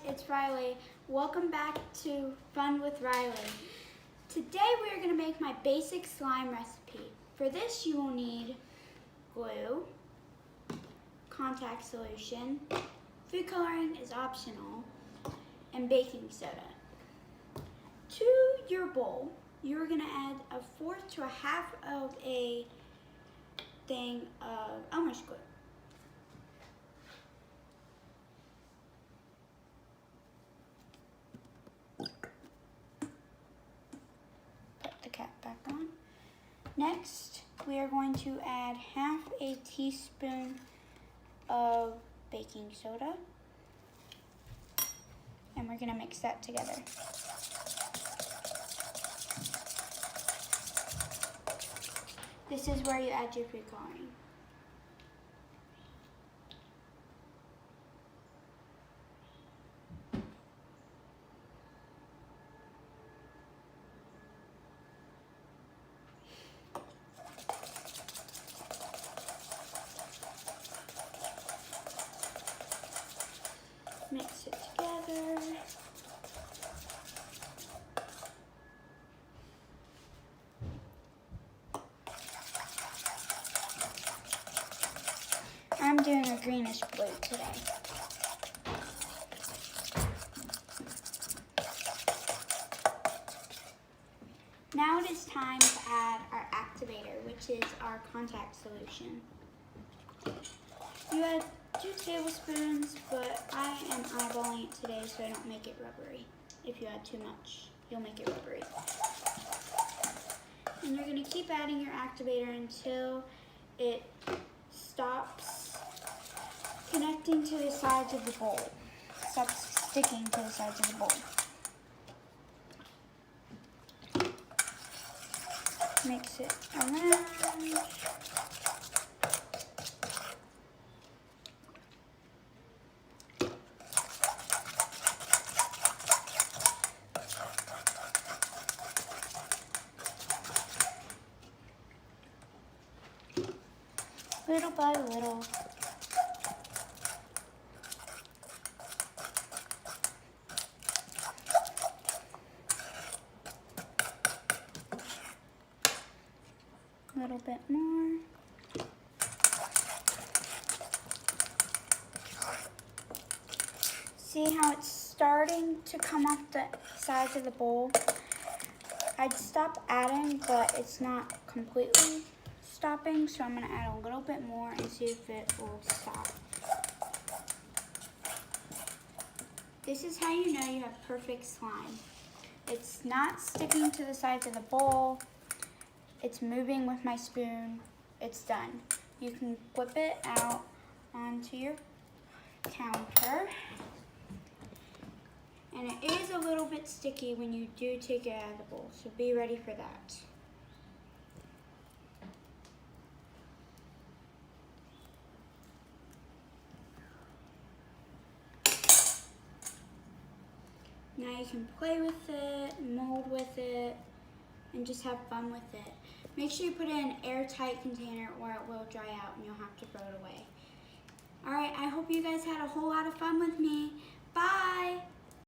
it's Riley. Welcome back to Fun with Riley. Today we are going to make my basic slime recipe. For this you will need glue, contact solution, food coloring is optional, and baking soda. To your bowl, you are going to add a fourth to a half of a thing of Elmer's glue. Cap back on. Next, we are going to add half a teaspoon of baking soda, and we're going to mix that together. This is where you add your food coloring. Mix it together. I'm doing a greenish blue today. Now it is time to add our activator, which is our contact solution. You add 2 tablespoons, but I am eyeballing it today so I don't make it rubbery. If you add too much, you'll make it rubbery. And you're going to keep adding your activator until it stops connecting to the sides of the bowl. Stops sticking to the sides of the bowl. Mix it around. Little by little. A little bit more. See how it's starting to come off the sides of the bowl? I'd stop adding, but it's not completely stopping, so I'm going to add a little bit more and see if it will stop. This is how you know you have perfect slime. It's not sticking to the sides of the bowl. It's moving with my spoon. It's done. You can whip it out onto your counter. And it is a little bit sticky when you do take it out of the bowl, so be ready for that. Now you can play with it, mold with it, and just have fun with it. Make sure you put it in an airtight container or it will dry out and you'll have to throw it away. Alright, I hope you guys had a whole lot of fun with me. Bye!